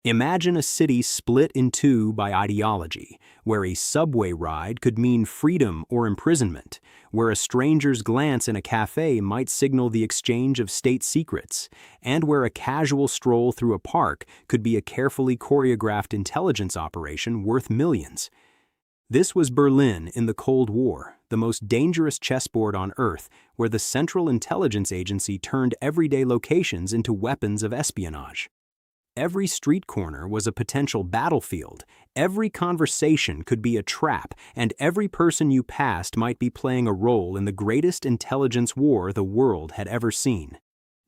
Imagine a city split in two by ideology, where a subway ride could mean freedom or imprisonment, where a stranger's glance in a cafe might signal the exchange of state secrets, and where a casual stroll through a park could be a carefully choreographed intelligence operation worth millions. This was Berlin in the Cold War, the most dangerous chessboard on Earth, where the Central Intelligence Agency turned everyday locations into weapons of espionage. Every street corner was a potential battlefield, every conversation could be a trap, and every person you passed might be playing a role in the greatest intelligence war the world had ever seen.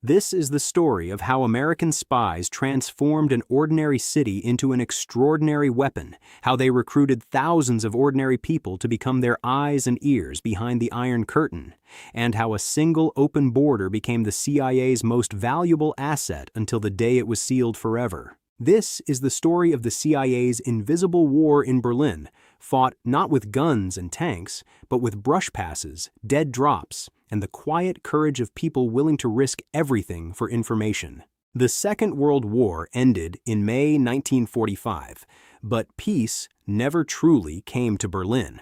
This is the story of how American spies transformed an ordinary city into an extraordinary weapon, how they recruited thousands of ordinary people to become their eyes and ears behind the Iron Curtain, and how a single open border became the CIA's most valuable asset until the day it was sealed forever. This is the story of the CIA's invisible war in Berlin, fought not with guns and tanks, but with brush passes, dead drops, and the quiet courage of people willing to risk everything for information. The Second World War ended in May 1945, but peace never truly came to Berlin.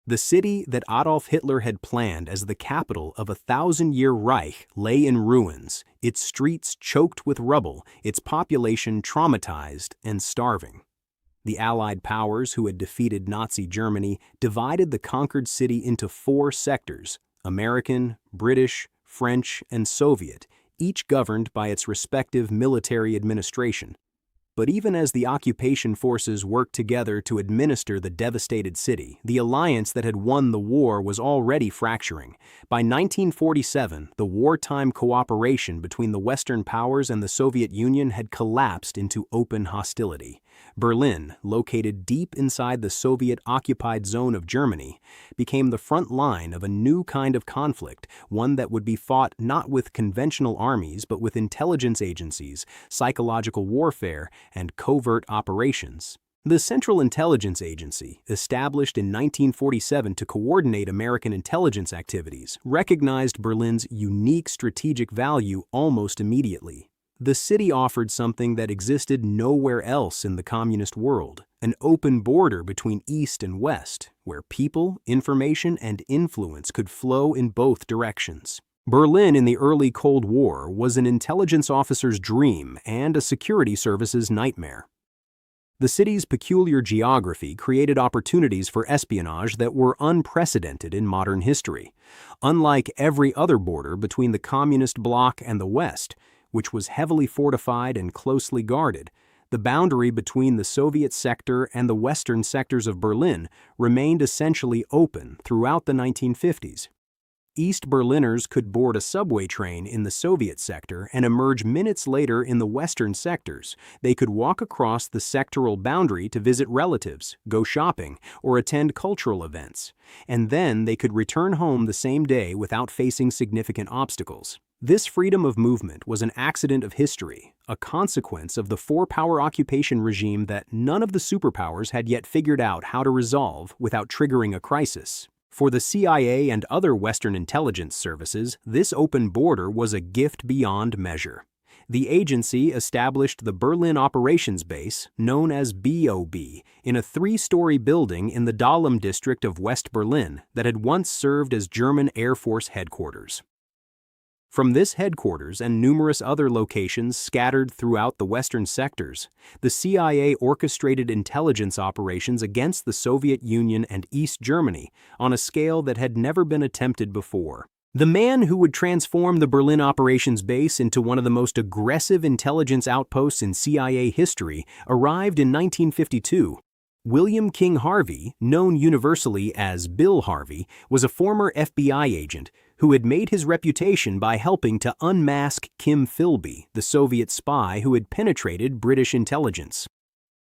The city that Adolf Hitler had planned as the capital of a 1,000-year Reich lay in ruins, its streets choked with rubble, its population traumatized and starving. The Allied powers who had defeated Nazi Germany divided the conquered city into 4 sectors: American, British, French, and Soviet, each governed by its respective military administration. But even as the occupation forces worked together to administer the devastated city, the alliance that had won the war was already fracturing. By 1947, the wartime cooperation between the Western powers and the Soviet Union had collapsed into open hostility. Berlin, located deep inside the Soviet-occupied zone of Germany, became the front line of a new kind of conflict, one that would be fought not with conventional armies but with intelligence agencies, psychological warfare, and covert operations. The Central Intelligence Agency, established in 1947 to coordinate American intelligence activities, recognized Berlin's unique strategic value almost immediately. The city offered something that existed nowhere else in the communist world: an open border between East and West, where people, information, and influence could flow in both directions. Berlin in the early Cold War was an intelligence officer's dream and a security service's nightmare. The city's peculiar geography created opportunities for espionage that were unprecedented in modern history. Unlike every other border between the communist bloc and the West, which was heavily fortified and closely guarded, the boundary between the Soviet sector and the Western sectors of Berlin remained essentially open throughout the 1950s. East Berliners could board a subway train in the Soviet sector and emerge minutes later in the Western sectors. They could walk across the sectoral boundary to visit relatives, go shopping, or attend cultural events. And then they could return home the same day without facing significant obstacles. This freedom of movement was an accident of history, a consequence of the four-power occupation regime that none of the superpowers had yet figured out how to resolve without triggering a crisis. For the CIA and other Western intelligence services, this open border was a gift beyond measure. The agency established the Berlin Operations Base, known as BOB, in a 3-story building in the Dahlem district of West Berlin that had once served as German Air Force headquarters. From this headquarters and numerous other locations scattered throughout the Western sectors, the CIA orchestrated intelligence operations against the Soviet Union and East Germany on a scale that had never been attempted before. The man who would transform the Berlin Operations Base into one of the most aggressive intelligence outposts in CIA history arrived in 1952. William King Harvey, known universally as Bill Harvey, was a former FBI agent who had made his reputation by helping to unmask Kim Philby, the Soviet spy who had penetrated British intelligence.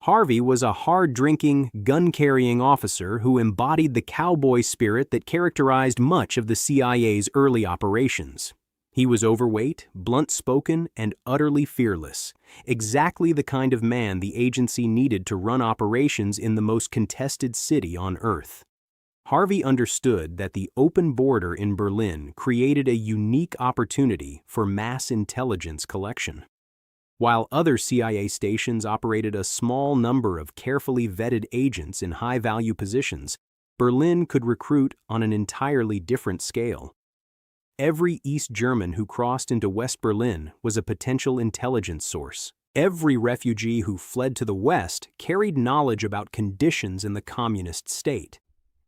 Harvey was a hard-drinking, gun-carrying officer who embodied the cowboy spirit that characterized much of the CIA's early operations. He was overweight, blunt-spoken, and utterly fearless, exactly the kind of man the agency needed to run operations in the most contested city on Earth. Harvey understood that the open border in Berlin created a unique opportunity for mass intelligence collection. While other CIA stations operated a small number of carefully vetted agents in high-value positions, Berlin could recruit on an entirely different scale. Every East German who crossed into West Berlin was a potential intelligence source. Every refugee who fled to the West carried knowledge about conditions in the communist state.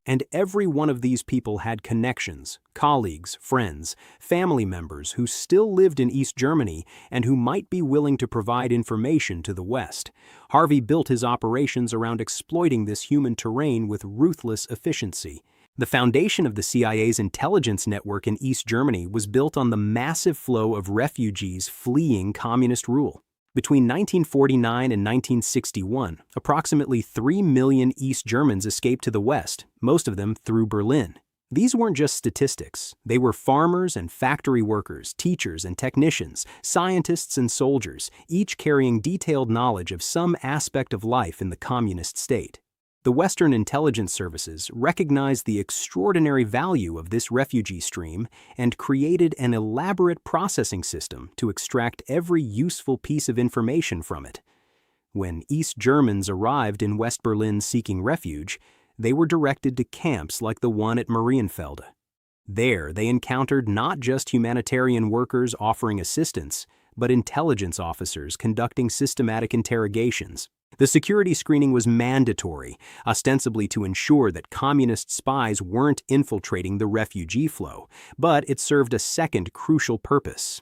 And every one of these people had connections, colleagues, friends, family members who still lived in East Germany and who might be willing to provide information to the West. Harvey built his operations around exploiting this human terrain with ruthless efficiency. The foundation of the CIA's intelligence network in East Germany was built on the massive flow of refugees fleeing communist rule. Between 1949 and 1961, approximately 3 million East Germans escaped to the West, most of them through Berlin. These weren't just statistics. They were farmers and factory workers, teachers and technicians, scientists and soldiers, each carrying detailed knowledge of some aspect of life in the communist state. The Western intelligence services recognized the extraordinary value of this refugee stream and created an elaborate processing system to extract every useful piece of information from it. When East Germans arrived in West Berlin seeking refuge, they were directed to camps like the one at Marienfelde. There, they encountered not just humanitarian workers offering assistance, but intelligence officers conducting systematic interrogations. The security screening was mandatory, ostensibly to ensure that communist spies weren't infiltrating the refugee flow, but it served a second crucial purpose.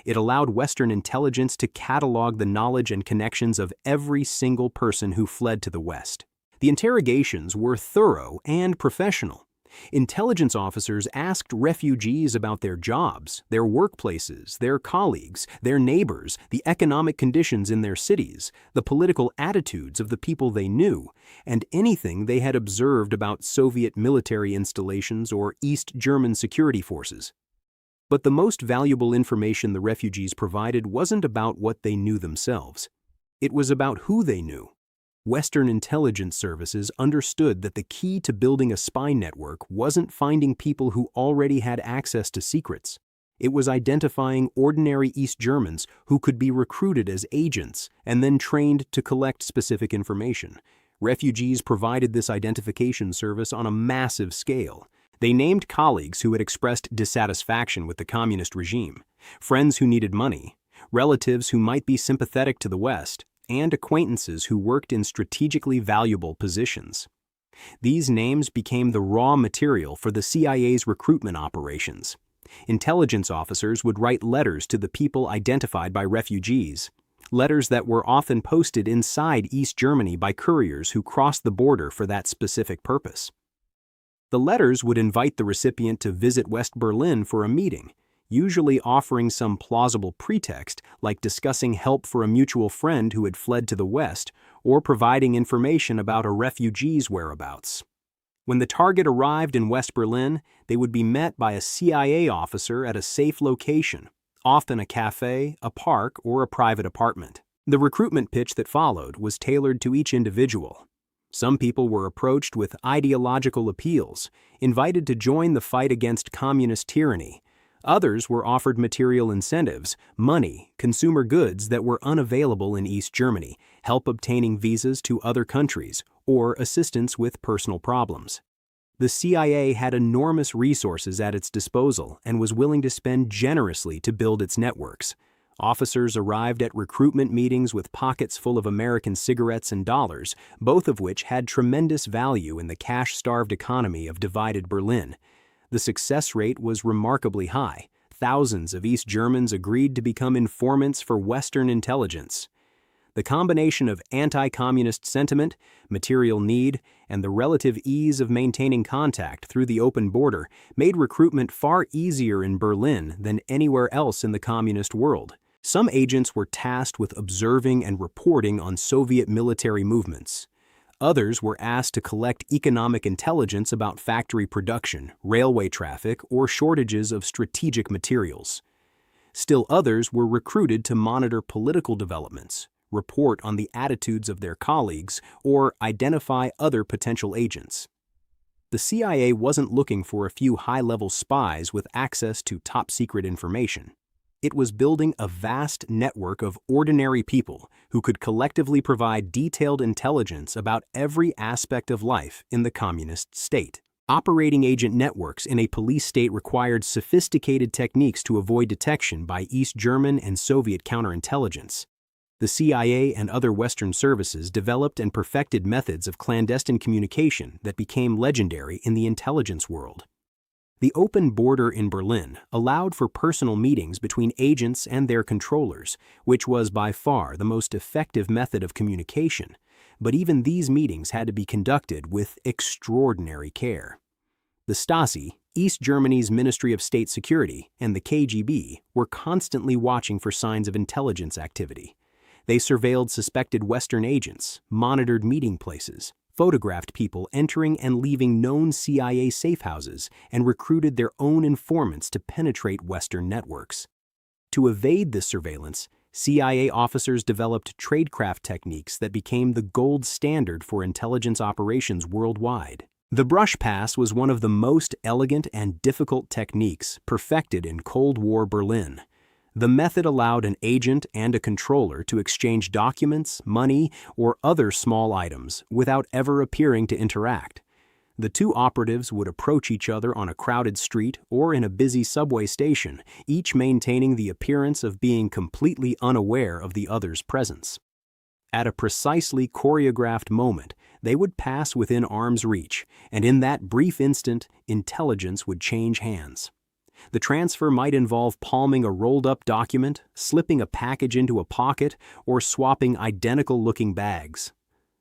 It allowed Western intelligence to catalog the knowledge and connections of every single person who fled to the West. The interrogations were thorough and professional. Intelligence officers asked refugees about their jobs, their workplaces, their colleagues, their neighbors, the economic conditions in their cities, the political attitudes of the people they knew, and anything they had observed about Soviet military installations or East German security forces. But the most valuable information the refugees provided wasn't about what they knew themselves. It was about who they knew. Western intelligence services understood that the key to building a spy network wasn't finding people who already had access to secrets. It was identifying ordinary East Germans who could be recruited as agents and then trained to collect specific information. Refugees provided this identification service on a massive scale. They named colleagues who had expressed dissatisfaction with the communist regime, friends who needed money, relatives who might be sympathetic to the West, and acquaintances who worked in strategically valuable positions. These names became the raw material for the CIA's recruitment operations. Intelligence officers would write letters to the people identified by refugees, letters that were often posted inside East Germany by couriers who crossed the border for that specific purpose. The letters would invite the recipient to visit West Berlin for a meeting, usually offering some plausible pretext like discussing help for a mutual friend who had fled to the West or providing information about a refugee's whereabouts. When the target arrived in West Berlin, they would be met by a CIA officer at a safe location, often a cafe, a park, or a private apartment. The recruitment pitch that followed was tailored to each individual. Some people were approached with ideological appeals, invited to join the fight against communist tyranny. Others were offered material incentives, money, consumer goods that were unavailable in East Germany, help obtaining visas to other countries, or assistance with personal problems. The CIA had enormous resources at its disposal and was willing to spend generously to build its networks. Officers arrived at recruitment meetings with pockets full of American cigarettes and dollars, both of which had tremendous value in the cash-starved economy of divided Berlin. The success rate was remarkably high. Thousands of East Germans agreed to become informants for Western intelligence. The combination of anti-communist sentiment, material need, and the relative ease of maintaining contact through the open border made recruitment far easier in Berlin than anywhere else in the communist world. Some agents were tasked with observing and reporting on Soviet military movements. Others were asked to collect economic intelligence about factory production, railway traffic, or shortages of strategic materials. Still others were recruited to monitor political developments, report on the attitudes of their colleagues, or identify other potential agents. The CIA wasn't looking for a few high-level spies with access to top-secret information. It was building a vast network of ordinary people who could collectively provide detailed intelligence about every aspect of life in the communist state. Operating agent networks in a police state required sophisticated techniques to avoid detection by East German and Soviet counterintelligence. The CIA and other Western services developed and perfected methods of clandestine communication that became legendary in the intelligence world. The open border in Berlin allowed for personal meetings between agents and their controllers, which was by far the most effective method of communication, but even these meetings had to be conducted with extraordinary care. The Stasi, East Germany's Ministry of State Security, and the KGB were constantly watching for signs of intelligence activity. They surveilled suspected Western agents, monitored meeting places, photographed people entering and leaving known CIA safe houses, and recruited their own informants to penetrate Western networks. To evade this surveillance, CIA officers developed tradecraft techniques that became the gold standard for intelligence operations worldwide. The brush pass was one of the most elegant and difficult techniques perfected in Cold War Berlin. The method allowed an agent and a controller to exchange documents, money, or other small items without ever appearing to interact. The two operatives would approach each other on a crowded street or in a busy subway station, each maintaining the appearance of being completely unaware of the other's presence. At a precisely choreographed moment, they would pass within arm's reach, and in that brief instant, intelligence would change hands. The transfer might involve palming a rolled-up document, slipping a package into a pocket, or swapping identical-looking bags.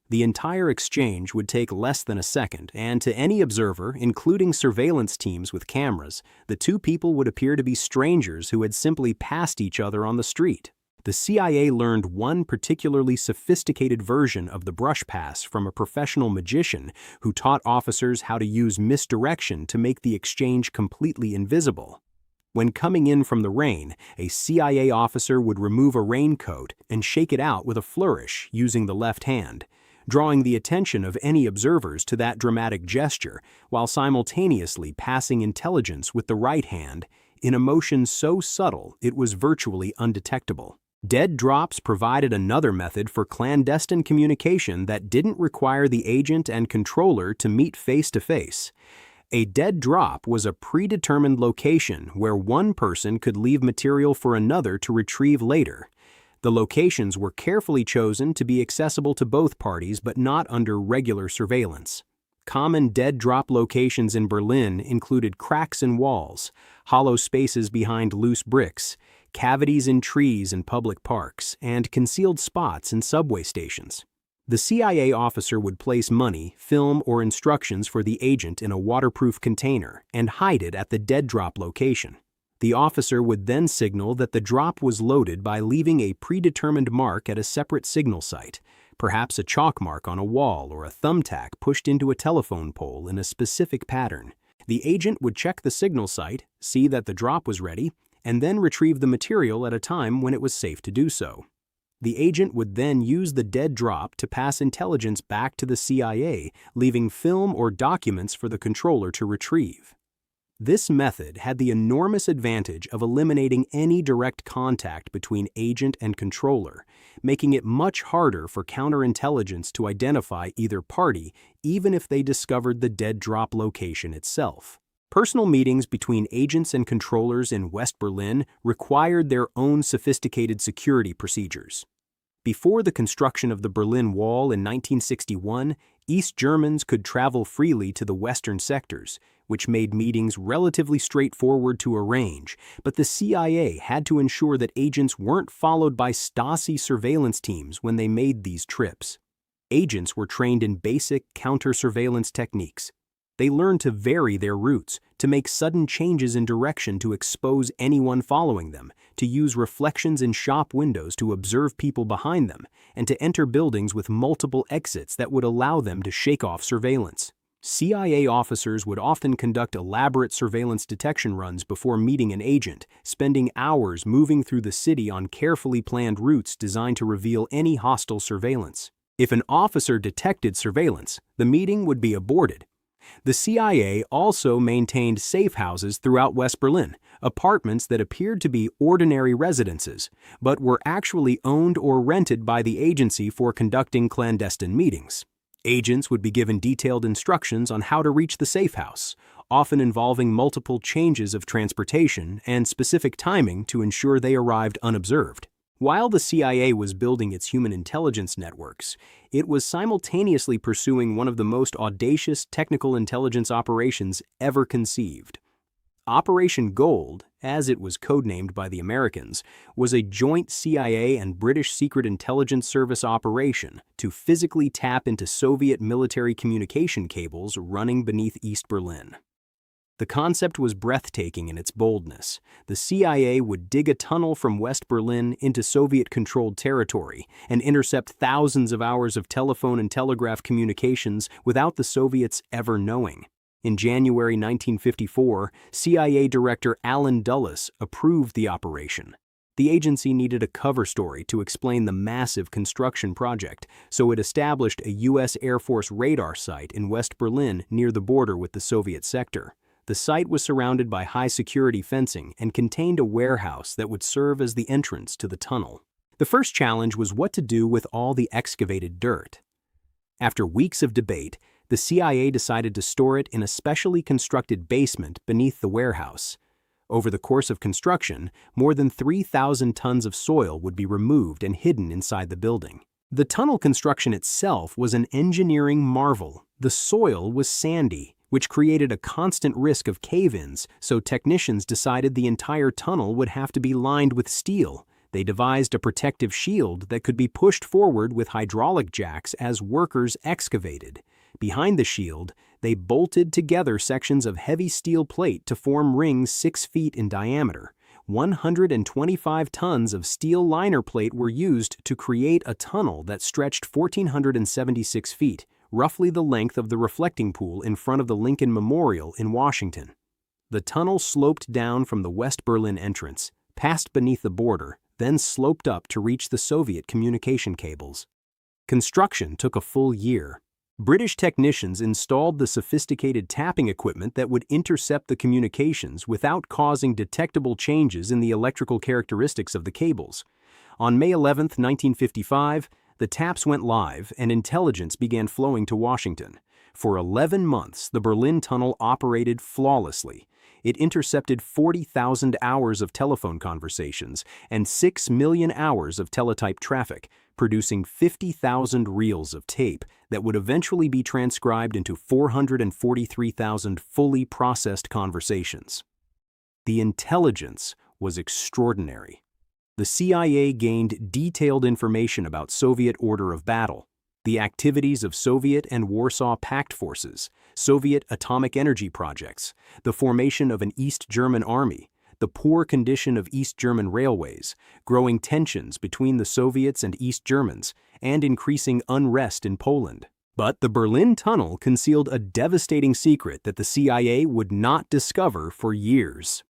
The entire exchange would take less than a second, and to any observer, including surveillance teams with cameras, the two people would appear to be strangers who had simply passed each other on the street. The CIA learned one particularly sophisticated version of the brush pass from a professional magician who taught officers how to use misdirection to make the exchange completely invisible. When coming in from the rain, a CIA officer would remove a raincoat and shake it out with a flourish using the left hand, drawing the attention of any observers to that dramatic gesture while simultaneously passing intelligence with the right hand in a motion so subtle it was virtually undetectable. Dead drops provided another method for clandestine communication that didn't require the agent and controller to meet face-to-face. A dead drop was a predetermined location where one person could leave material for another to retrieve later. The locations were carefully chosen to be accessible to both parties but not under regular surveillance. Common dead drop locations in Berlin included cracks in walls, hollow spaces behind loose bricks, cavities in trees in public parks, and concealed spots in subway stations. The CIA officer would place money, film, or instructions for the agent in a waterproof container and hide it at the dead drop location. The officer would then signal that the drop was loaded by leaving a predetermined mark at a separate signal site, perhaps a chalk mark on a wall or a thumbtack pushed into a telephone pole in a specific pattern. The agent would check the signal site, see that the drop was ready, and then retrieve the material at a time when it was safe to do so. The agent would then use the dead drop to pass intelligence back to the CIA, leaving film or documents for the controller to retrieve. This method had the enormous advantage of eliminating any direct contact between agent and controller, making it much harder for counterintelligence to identify either party, even if they discovered the dead drop location itself. Personal meetings between agents and controllers in West Berlin required their own sophisticated security procedures. Before the construction of the Berlin Wall in 1961, East Germans could travel freely to the western sectors, which made meetings relatively straightforward to arrange, but the CIA had to ensure that agents weren't followed by Stasi surveillance teams when they made these trips. Agents were trained in basic counter-surveillance techniques. They learned to vary their routes, to make sudden changes in direction to expose anyone following them, to use reflections in shop windows to observe people behind them, and to enter buildings with multiple exits that would allow them to shake off surveillance. CIA officers would often conduct elaborate surveillance detection runs before meeting an agent, spending hours moving through the city on carefully planned routes designed to reveal any hostile surveillance. If an officer detected surveillance, the meeting would be aborted. The CIA also maintained safe houses throughout West Berlin, apartments that appeared to be ordinary residences, but were actually owned or rented by the agency for conducting clandestine meetings. Agents would be given detailed instructions on how to reach the safe house, often involving multiple changes of transportation and specific timing to ensure they arrived unobserved. While the CIA was building its human intelligence networks, it was simultaneously pursuing one of the most audacious technical intelligence operations ever conceived. Operation Gold, as it was codenamed by the Americans, was a joint CIA and British Secret Intelligence Service operation to physically tap into Soviet military communication cables running beneath East Berlin. The concept was breathtaking in its boldness. The CIA would dig a tunnel from West Berlin into Soviet-controlled territory and intercept thousands of hours of telephone and telegraph communications without the Soviets ever knowing. In January 1954, CIA Director Allen Dulles approved the operation. The agency needed a cover story to explain the massive construction project, so it established a U.S. Air Force radar site in West Berlin near the border with the Soviet sector. The site was surrounded by high-security fencing and contained a warehouse that would serve as the entrance to the tunnel. The first challenge was what to do with all the excavated dirt. After weeks of debate, the CIA decided to store it in a specially constructed basement beneath the warehouse. Over the course of construction, more than 3,000 tons of soil would be removed and hidden inside the building. The tunnel construction itself was an engineering marvel. The soil was sandy, which created a constant risk of cave-ins, so technicians decided the entire tunnel would have to be lined with steel. They devised a protective shield that could be pushed forward with hydraulic jacks as workers excavated. Behind the shield, they bolted together sections of heavy steel plate to form rings 6 feet in diameter. 125 tons of steel liner plate were used to create a tunnel that stretched 1,476 feet. Roughly the length of the reflecting pool in front of the Lincoln Memorial in Washington. The tunnel sloped down from the West Berlin entrance, passed beneath the border, then sloped up to reach the Soviet communication cables. Construction took a full year. British technicians installed the sophisticated tapping equipment that would intercept the communications without causing detectable changes in the electrical characteristics of the cables. On May 11, 1955, the taps went live and intelligence began flowing to Washington. For 11 months, the Berlin Tunnel operated flawlessly. It intercepted 40,000 hours of telephone conversations and 6 million hours of teletype traffic, producing 50,000 reels of tape that would eventually be transcribed into 443,000 fully processed conversations. The intelligence was extraordinary. The CIA gained detailed information about Soviet order of battle, the activities of Soviet and Warsaw Pact forces, Soviet atomic energy projects, the formation of an East German army, the poor condition of East German railways, growing tensions between the Soviets and East Germans, and increasing unrest in Poland. But the Berlin Tunnel concealed a devastating secret that the CIA would not discover for years.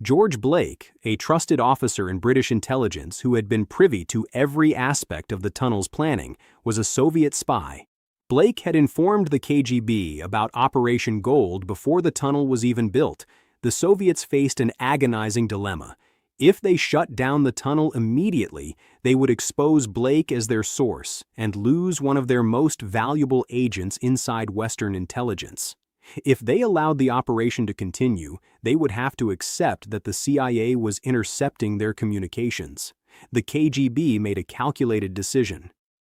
George Blake, a trusted officer in British intelligence who had been privy to every aspect of the tunnel's planning, was a Soviet spy. Blake had informed the KGB about Operation Gold before the tunnel was even built. The Soviets faced an agonizing dilemma. If they shut down the tunnel immediately, they would expose Blake as their source and lose one of their most valuable agents inside Western intelligence. If they allowed the operation to continue, they would have to accept that the CIA was intercepting their communications. The KGB made a calculated decision.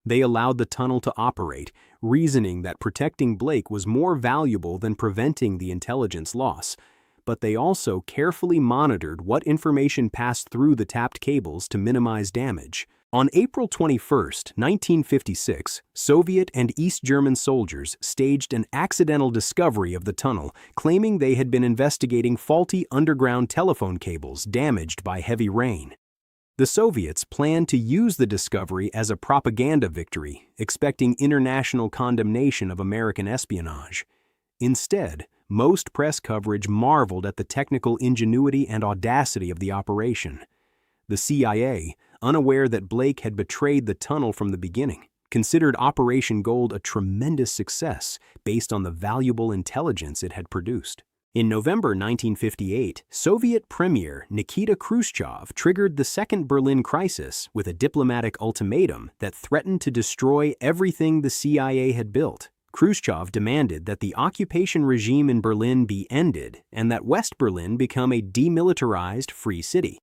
They allowed the tunnel to operate, reasoning that protecting Blake was more valuable than preventing the intelligence loss. But they also carefully monitored what information passed through the tapped cables to minimize damage. On April 21, 1956, Soviet and East German soldiers staged an accidental discovery of the tunnel, claiming they had been investigating faulty underground telephone cables damaged by heavy rain. The Soviets planned to use the discovery as a propaganda victory, expecting international condemnation of American espionage. Instead, most press coverage marveled at the technical ingenuity and audacity of the operation. The CIA, unaware that Blake had betrayed the tunnel from the beginning, considered Operation Gold a tremendous success based on the valuable intelligence it had produced. In November 1958, Soviet Premier Nikita Khrushchev triggered the Second Berlin Crisis with a diplomatic ultimatum that threatened to destroy everything the CIA had built. Khrushchev demanded that the occupation regime in Berlin be ended and that West Berlin become a demilitarized free city.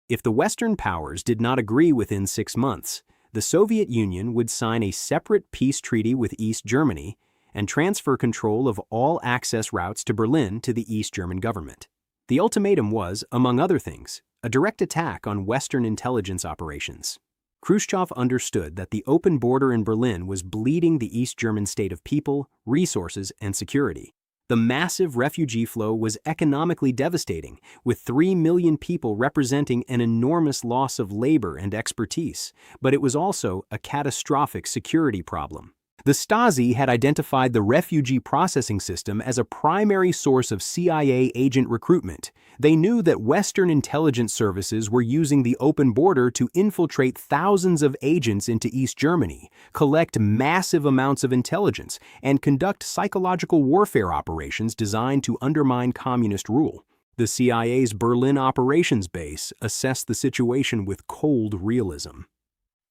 If the Western powers did not agree within 6 months, the Soviet Union would sign a separate peace treaty with East Germany and transfer control of all access routes to Berlin to the East German government. The ultimatum was, among other things, a direct attack on Western intelligence operations. Khrushchev understood that the open border in Berlin was bleeding the East German state of people, resources, and security. The massive refugee flow was economically devastating, with 3 million people representing an enormous loss of labor and expertise, but it was also a catastrophic security problem. The Stasi had identified the refugee processing system as a primary source of CIA agent recruitment. They knew that Western intelligence services were using the open border to infiltrate thousands of agents into East Germany, collect massive amounts of intelligence, and conduct psychological warfare operations designed to undermine communist rule. The CIA's Berlin operations base assessed the situation with cold realism.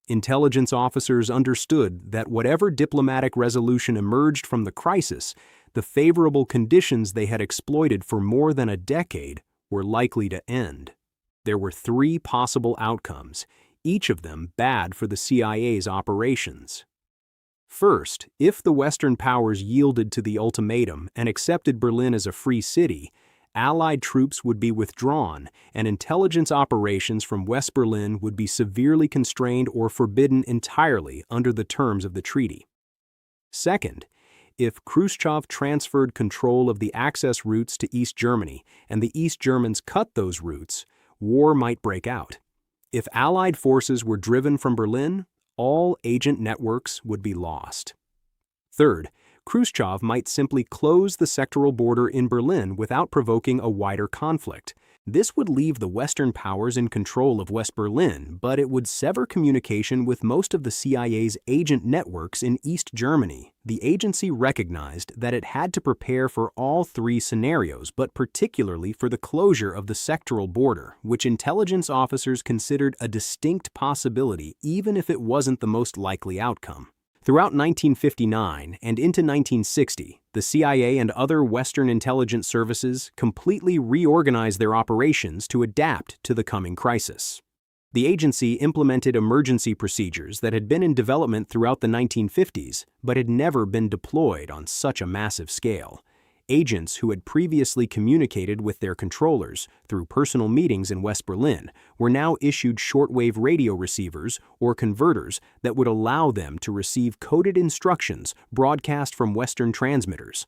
Intelligence officers understood that whatever diplomatic resolution emerged from the crisis, the favorable conditions they had exploited for more than a decade were likely to end. There were 3 possible outcomes, each of them bad for the CIA's operations. First, if the Western powers yielded to the ultimatum and accepted Berlin as a free city, Allied troops would be withdrawn, and intelligence operations from West Berlin would be severely constrained or forbidden entirely under the terms of the treaty. Second, if Khrushchev transferred control of the access routes to East Germany and the East Germans cut those routes, war might break out. If Allied forces were driven from Berlin, all agent networks would be lost. Third, Khrushchev might simply close the sectoral border in Berlin without provoking a wider conflict. This would leave the Western powers in control of West Berlin, but it would sever communication with most of the CIA's agent networks in East Germany. The agency recognized that it had to prepare for all 3 scenarios, but particularly for the closure of the sectoral border, which intelligence officers considered a distinct possibility even if it wasn't the most likely outcome. Throughout 1959 and into 1960, the CIA and other Western intelligence services completely reorganized their operations to adapt to the coming crisis. The agency implemented emergency procedures that had been in development throughout the 1950s, but had never been deployed on such a massive scale. Agents who had previously communicated with their controllers through personal meetings in West Berlin were now issued shortwave radio receivers or converters that would allow them to receive coded instructions broadcast from Western transmitters.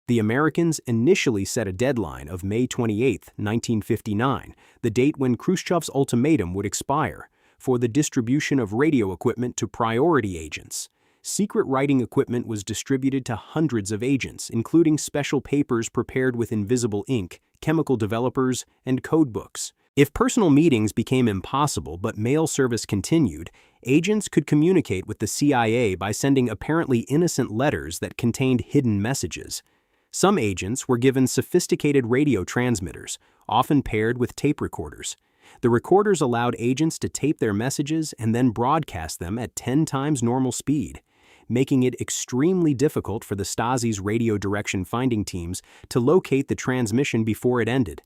The Americans initially set a deadline of May 28, 1959, the date when Khrushchev's ultimatum would expire, for the distribution of radio equipment to priority agents. Secret writing equipment was distributed to hundreds of agents, including special papers prepared with invisible ink, chemical developers, and codebooks. If personal meetings became impossible but mail service continued, agents could communicate with the CIA by sending apparently innocent letters that contained hidden messages. Some agents were given sophisticated radio transmitters, often paired with tape recorders. The recorders allowed agents to tape their messages and then broadcast them at 10 times normal speed, making it extremely difficult for the Stasi's radio direction finding teams to locate the transmission before it ended.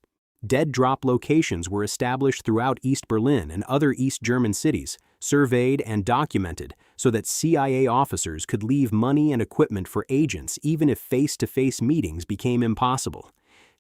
Dead drop locations were established throughout East Berlin and other East German cities, surveyed and documented so that CIA officers could leave money and equipment for agents even if face-to-face meetings became impossible.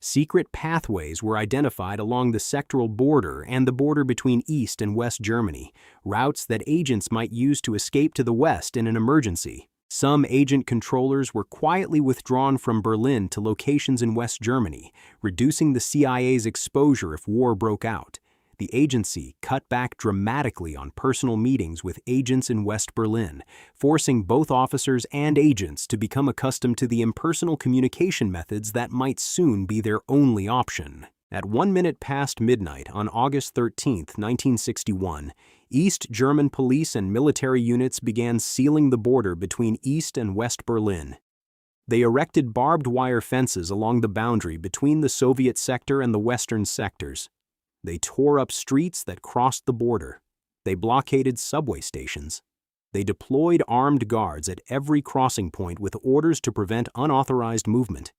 Secret pathways were identified along the sectoral border and the border between East and West Germany, routes that agents might use to escape to the West in an emergency. Some agent controllers were quietly withdrawn from Berlin to locations in West Germany, reducing the CIA's exposure if war broke out. The agency cut back dramatically on personal meetings with agents in West Berlin, forcing both officers and agents to become accustomed to the impersonal communication methods that might soon be their only option. At 1 minute past midnight on August 13, 1961, East German police and military units began sealing the border between East and West Berlin. They erected barbed wire fences along the boundary between the Soviet sector and the Western sectors. They tore up streets that crossed the border. They blockaded subway stations. They deployed armed guards at every crossing point with orders to prevent unauthorized movement.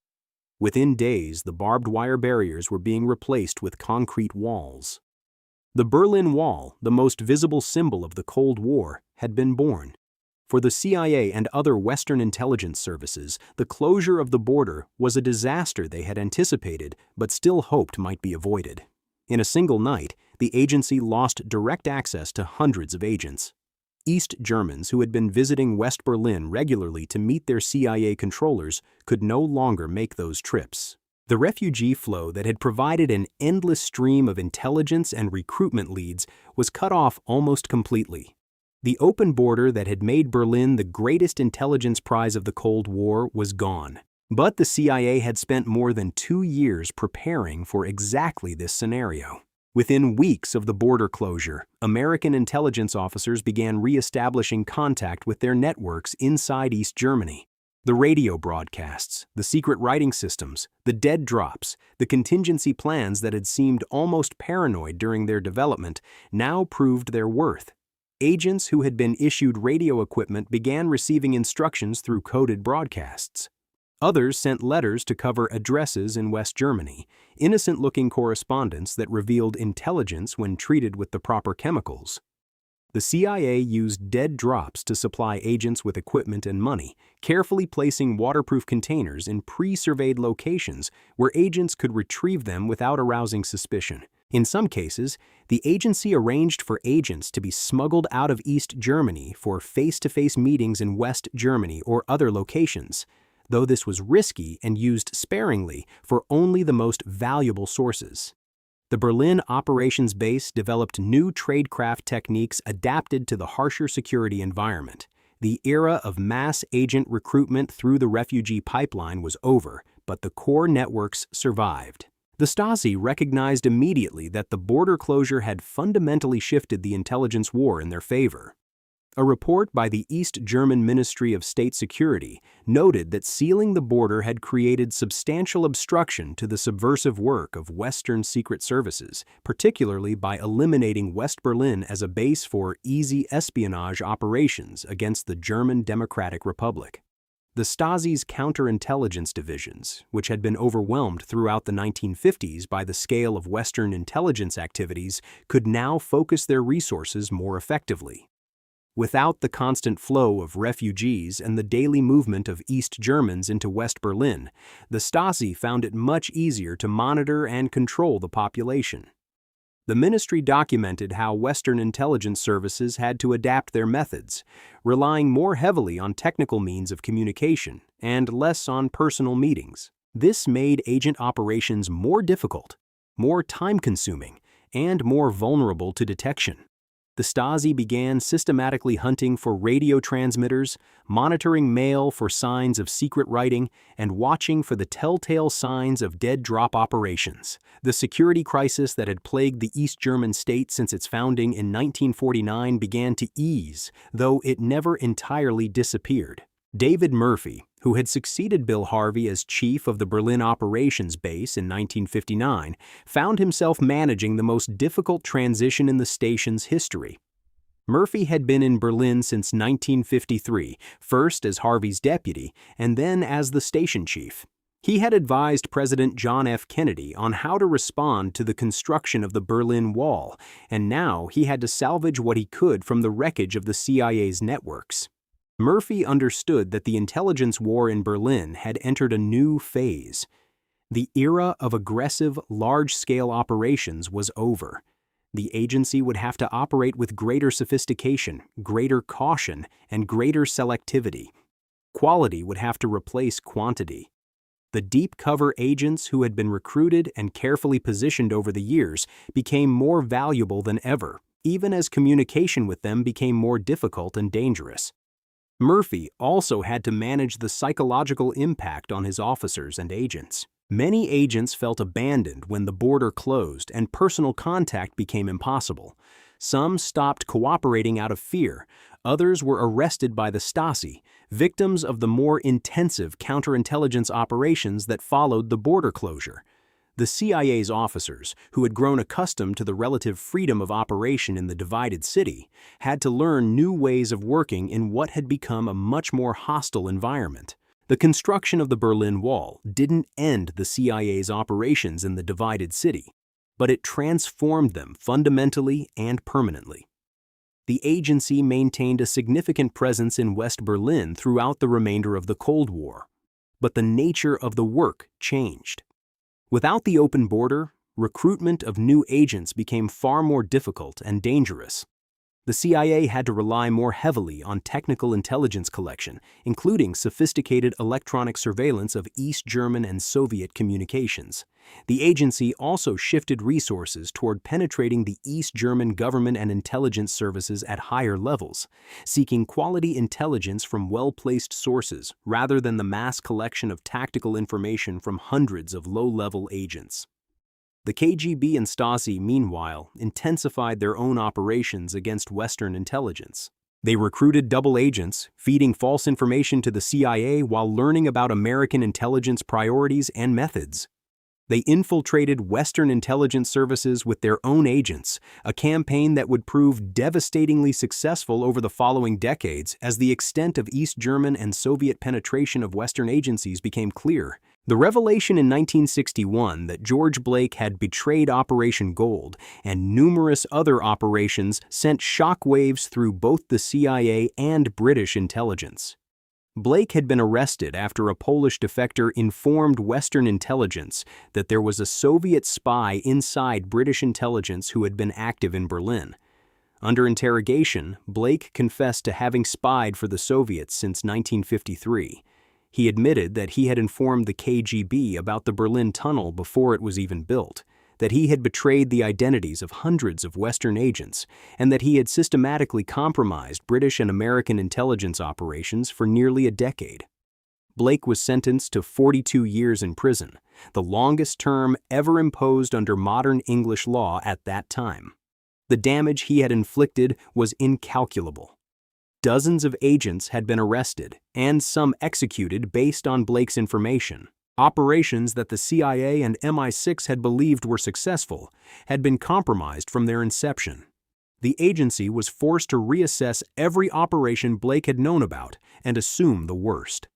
Within days, the barbed wire barriers were being replaced with concrete walls. The Berlin Wall, the most visible symbol of the Cold War, had been born. For the CIA and other Western intelligence services, the closure of the border was a disaster they had anticipated but still hoped might be avoided. In a single night, the agency lost direct access to hundreds of agents. East Germans who had been visiting West Berlin regularly to meet their CIA controllers could no longer make those trips. The refugee flow that had provided an endless stream of intelligence and recruitment leads was cut off almost completely. The open border that had made Berlin the greatest intelligence prize of the Cold War was gone. But the CIA had spent more than 2 years preparing for exactly this scenario. Within weeks of the border closure, American intelligence officers began re-establishing contact with their networks inside East Germany. The radio broadcasts, the secret writing systems, the dead drops, the contingency plans that had seemed almost paranoid during their development now proved their worth. Agents who had been issued radio equipment began receiving instructions through coded broadcasts. Others sent letters to cover addresses in West Germany, innocent-looking correspondence that revealed intelligence when treated with the proper chemicals. The CIA used dead drops to supply agents with equipment and money, carefully placing waterproof containers in pre-surveyed locations where agents could retrieve them without arousing suspicion. In some cases, the agency arranged for agents to be smuggled out of East Germany for face-to-face meetings in West Germany or other locations, though this was risky and used sparingly for only the most valuable sources. The Berlin operations base developed new tradecraft techniques adapted to the harsher security environment. The era of mass agent recruitment through the refugee pipeline was over, but the core networks survived. The Stasi recognized immediately that the border closure had fundamentally shifted the intelligence war in their favor. A report by the East German Ministry of State Security noted that sealing the border had created substantial obstruction to the subversive work of Western secret services, particularly by eliminating West Berlin as a base for easy espionage operations against the German Democratic Republic. The Stasi's counterintelligence divisions, which had been overwhelmed throughout the 1950s by the scale of Western intelligence activities, could now focus their resources more effectively. Without the constant flow of refugees and the daily movement of East Germans into West Berlin, the Stasi found it much easier to monitor and control the population. The ministry documented how Western intelligence services had to adapt their methods, relying more heavily on technical means of communication and less on personal meetings. This made agent operations more difficult, more time-consuming, and more vulnerable to detection. The Stasi began systematically hunting for radio transmitters, monitoring mail for signs of secret writing, and watching for the telltale signs of dead drop operations. The security crisis that had plagued the East German state since its founding in 1949 began to ease, though it never entirely disappeared. David Murphy, who had succeeded Bill Harvey as chief of the Berlin operations base in 1959, found himself managing the most difficult transition in the station's history. Murphy had been in Berlin since 1953, first as Harvey's deputy and then as the station chief. He had advised President John F. Kennedy on how to respond to the construction of the Berlin Wall, and now he had to salvage what he could from the wreckage of the CIA's networks. Murphy understood that the intelligence war in Berlin had entered a new phase. The era of aggressive, large-scale operations was over. The agency would have to operate with greater sophistication, greater caution, and greater selectivity. Quality would have to replace quantity. The deep-cover agents who had been recruited and carefully positioned over the years became more valuable than ever, even as communication with them became more difficult and dangerous. Murphy also had to manage the psychological impact on his officers and agents. Many agents felt abandoned when the border closed and personal contact became impossible. Some stopped cooperating out of fear. Others were arrested by the Stasi, victims of the more intensive counterintelligence operations that followed the border closure. The CIA's officers, who had grown accustomed to the relative freedom of operation in the divided city, had to learn new ways of working in what had become a much more hostile environment. The construction of the Berlin Wall didn't end the CIA's operations in the divided city, but it transformed them fundamentally and permanently. The agency maintained a significant presence in West Berlin throughout the remainder of the Cold War. But the nature of the work changed. Without the open border, recruitment of new agents became far more difficult and dangerous. The CIA had to rely more heavily on technical intelligence collection, including sophisticated electronic surveillance of East German and Soviet communications. The agency also shifted resources toward penetrating the East German government and intelligence services at higher levels, seeking quality intelligence from well-placed sources rather than the mass collection of tactical information from hundreds of low-level agents. The KGB and Stasi, meanwhile, intensified their own operations against Western intelligence. They recruited double agents, feeding false information to the CIA while learning about American intelligence priorities and methods. They infiltrated Western intelligence services with their own agents, a campaign that would prove devastatingly successful over the following decades as the extent of East German and Soviet penetration of Western agencies became clear. The revelation in 1961 that George Blake had betrayed Operation Gold and numerous other operations sent shockwaves through both the CIA and British intelligence. Blake had been arrested after a Polish defector informed Western intelligence that there was a Soviet spy inside British intelligence who had been active in Berlin. Under interrogation, Blake confessed to having spied for the Soviets since 1953. He admitted that he had informed the KGB about the Berlin Tunnel before it was even built, that he had betrayed the identities of hundreds of Western agents, and that he had systematically compromised British and American intelligence operations for nearly a decade. Blake was sentenced to 42 years in prison, the longest term ever imposed under modern English law at that time. The damage he had inflicted was incalculable. Dozens of agents had been arrested, and some executed based on Blake's information. Operations that the CIA and MI6 had believed were successful had been compromised from their inception. The agency was forced to reassess every operation Blake had known about and assume the worst.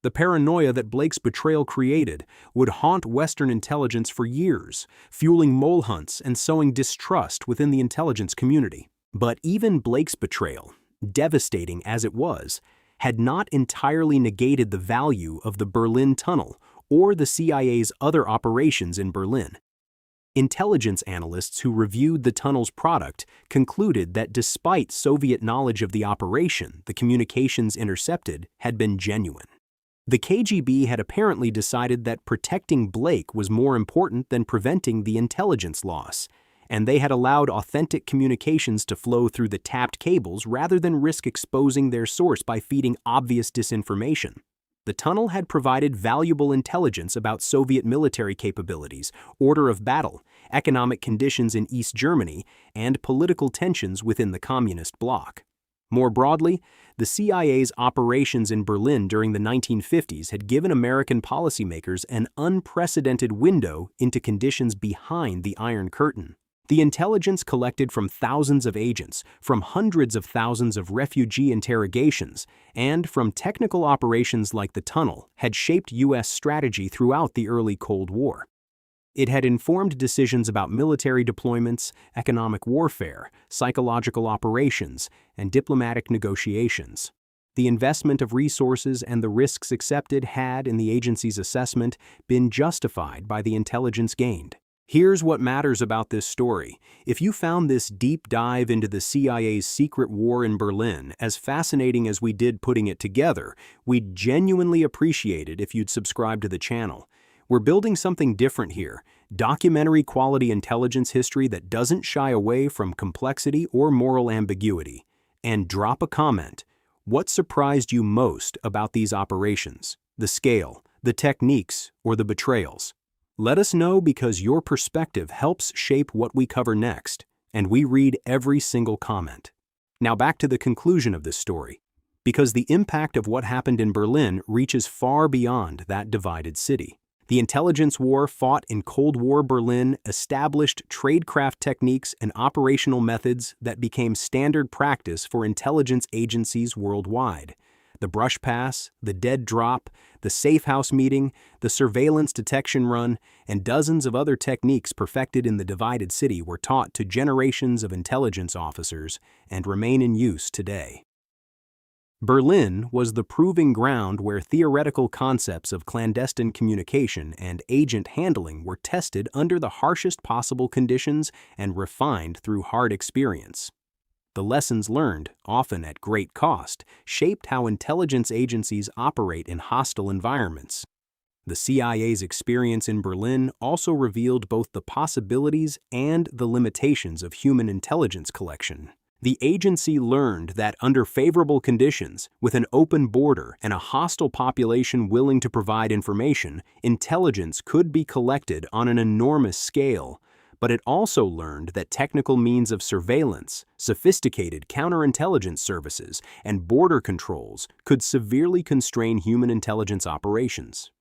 The paranoia that Blake's betrayal created would haunt Western intelligence for years, fueling mole hunts and sowing distrust within the intelligence community. But even Blake's betrayal, devastating as it was, had not entirely negated the value of the Berlin Tunnel or the CIA's other operations in Berlin. Intelligence analysts who reviewed the tunnel's product concluded that despite Soviet knowledge of the operation, the communications intercepted had been genuine. The KGB had apparently decided that protecting Blake was more important than preventing the intelligence loss, and they had allowed authentic communications to flow through the tapped cables rather than risk exposing their source by feeding obvious disinformation. The tunnel had provided valuable intelligence about Soviet military capabilities, order of battle, economic conditions in East Germany, and political tensions within the communist bloc. More broadly, the CIA's operations in Berlin during the 1950s had given American policymakers an unprecedented window into conditions behind the Iron Curtain. The intelligence collected from thousands of agents, from hundreds of thousands of refugee interrogations, and from technical operations like the tunnel had shaped U.S. strategy throughout the early Cold War. It had informed decisions about military deployments, economic warfare, psychological operations, and diplomatic negotiations. The investment of resources and the risks accepted had, in the agency's assessment, been justified by the intelligence gained. Here's what matters about this story. If you found this deep dive into the CIA's secret war in Berlin as fascinating as we did putting it together, we'd genuinely appreciate it if you'd subscribe to the channel. We're building something different here, documentary quality intelligence history that doesn't shy away from complexity or moral ambiguity. And drop a comment. What surprised you most about these operations? The scale, the techniques, or the betrayals? Let us know because your perspective helps shape what we cover next, and we read every single comment. Now back to the conclusion of this story. Because the impact of what happened in Berlin reaches far beyond that divided city. The intelligence war fought in Cold War Berlin established tradecraft techniques and operational methods that became standard practice for intelligence agencies worldwide. The brush pass, the dead drop, the safe house meeting, the surveillance detection run, and dozens of other techniques perfected in the divided city were taught to generations of intelligence officers and remain in use today. Berlin was the proving ground where theoretical concepts of clandestine communication and agent handling were tested under the harshest possible conditions and refined through hard experience. The lessons learned, often at great cost, shaped how intelligence agencies operate in hostile environments. The CIA's experience in Berlin also revealed both the possibilities and the limitations of human intelligence collection. The agency learned that under favorable conditions, with an open border and a hostile population willing to provide information, intelligence could be collected on an enormous scale. But it also learned that technical means of surveillance, sophisticated counterintelligence services, and border controls could severely constrain human intelligence operations.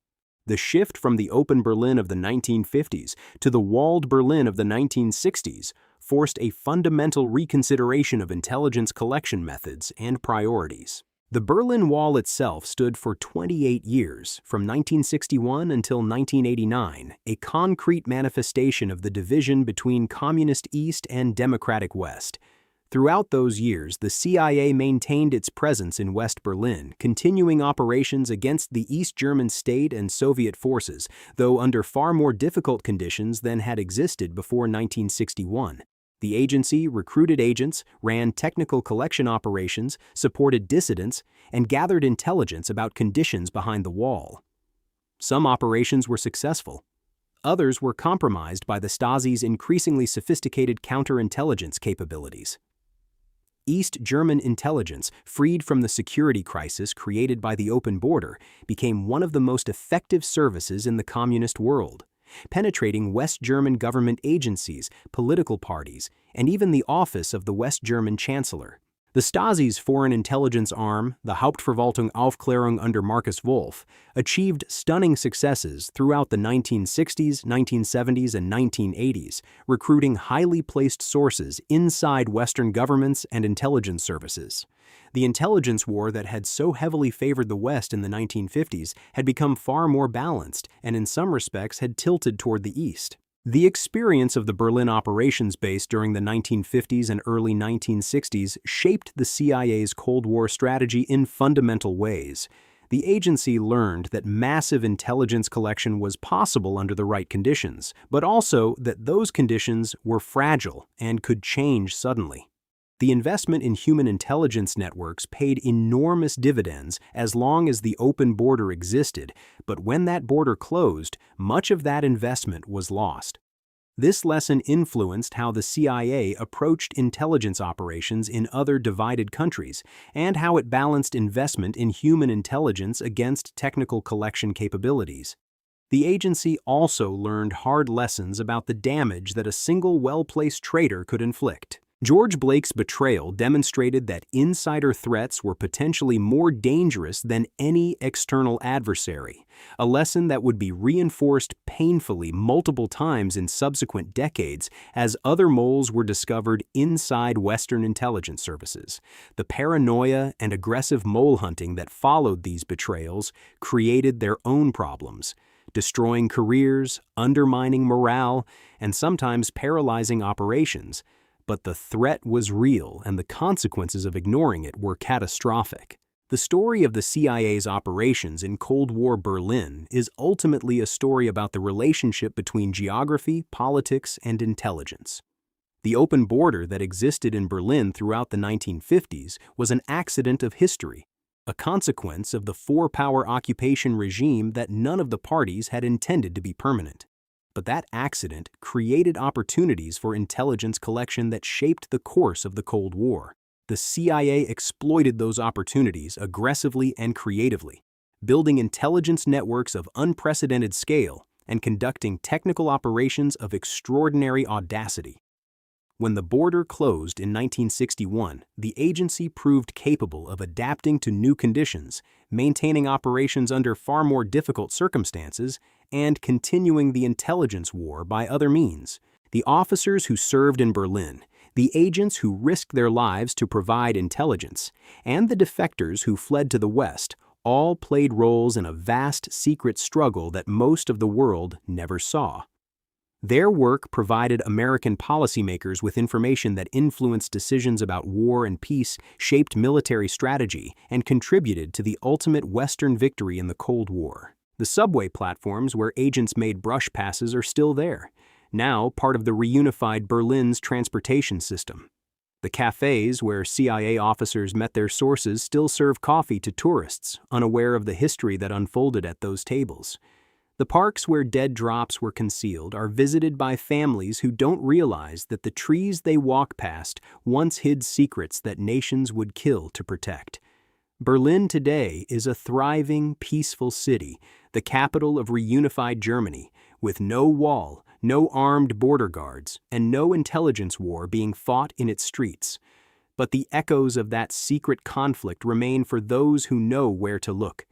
The shift from the open Berlin of the 1950s to the walled Berlin of the 1960s forced a fundamental reconsideration of intelligence collection methods and priorities. The Berlin Wall itself stood for 28 years, from 1961 until 1989, a concrete manifestation of the division between Communist East and Democratic West. Throughout those years, the CIA maintained its presence in West Berlin, continuing operations against the East German state and Soviet forces, though under far more difficult conditions than had existed before 1961. The agency recruited agents, ran technical collection operations, supported dissidents, and gathered intelligence about conditions behind the wall. Some operations were successful. Others were compromised by the Stasi's increasingly sophisticated counterintelligence capabilities. East German intelligence, freed from the security crisis created by the open border, became one of the most effective services in the communist world, penetrating West German government agencies, political parties, and even the office of the West German Chancellor. The Stasi's foreign intelligence arm, the Hauptverwaltung Aufklärung under Markus Wolf, achieved stunning successes throughout the 1960s, 1970s, and 1980s, recruiting highly placed sources inside Western governments and intelligence services. The intelligence war that had so heavily favored the West in the 1950s had become far more balanced and in some respects had tilted toward the East. The experience of the Berlin operations base during the 1950s and early 1960s shaped the CIA's Cold War strategy in fundamental ways. The agency learned that massive intelligence collection was possible under the right conditions, but also that those conditions were fragile and could change suddenly. The investment in human intelligence networks paid enormous dividends as long as the open border existed, but when that border closed, much of that investment was lost. This lesson influenced how the CIA approached intelligence operations in other divided countries and how it balanced investment in human intelligence against technical collection capabilities. The agency also learned hard lessons about the damage that a single well-placed traitor could inflict. George Blake's betrayal demonstrated that insider threats were potentially more dangerous than any external adversary, a lesson that would be reinforced painfully multiple times in subsequent decades as other moles were discovered inside Western intelligence services. The paranoia and aggressive mole hunting that followed these betrayals created their own problems, destroying careers, undermining morale, and sometimes paralyzing operations. But the threat was real and the consequences of ignoring it were catastrophic. The story of the CIA's operations in Cold War Berlin is ultimately a story about the relationship between geography, politics, and intelligence. The open border that existed in Berlin throughout the 1950s was an accident of history, a consequence of the four-power occupation regime that none of the parties had intended to be permanent. But that accident created opportunities for intelligence collection that shaped the course of the Cold War. The CIA exploited those opportunities aggressively and creatively, building intelligence networks of unprecedented scale and conducting technical operations of extraordinary audacity. When the border closed in 1961, the agency proved capable of adapting to new conditions, maintaining operations under far more difficult circumstances, and continuing the intelligence war by other means. The officers who served in Berlin, the agents who risked their lives to provide intelligence, and the defectors who fled to the West all played roles in a vast secret struggle that most of the world never saw. Their work provided American policymakers with information that influenced decisions about war and peace, shaped military strategy, and contributed to the ultimate Western victory in the Cold War. The subway platforms where agents made brush passes are still there, now part of the reunified Berlin's transportation system. The cafés where CIA officers met their sources still serve coffee to tourists, unaware of the history that unfolded at those tables. The parks where dead drops were concealed are visited by families who don't realize that the trees they walk past once hid secrets that nations would kill to protect. Berlin today is a thriving, peaceful city, the capital of reunified Germany, with no wall, no armed border guards, and no intelligence war being fought in its streets. But the echoes of that secret conflict remain for those who know where to look.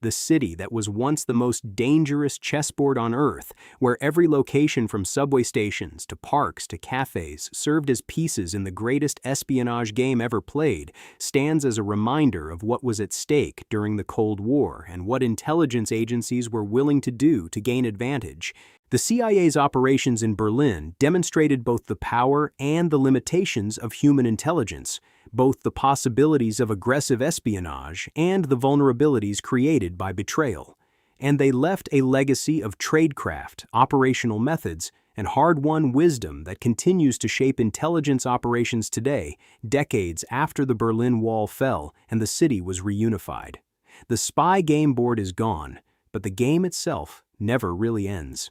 The city that was once the most dangerous chessboard on Earth, where every location from subway stations to parks to cafes served as pieces in the greatest espionage game ever played, stands as a reminder of what was at stake during the Cold War and what intelligence agencies were willing to do to gain advantage. The CIA's operations in Berlin demonstrated both the power and the limitations of human intelligence, both the possibilities of aggressive espionage and the vulnerabilities created by betrayal. And they left a legacy of tradecraft, operational methods, and hard-won wisdom that continues to shape intelligence operations today, decades after the Berlin Wall fell and the city was reunified. The spy game board is gone, but the game itself never really ends.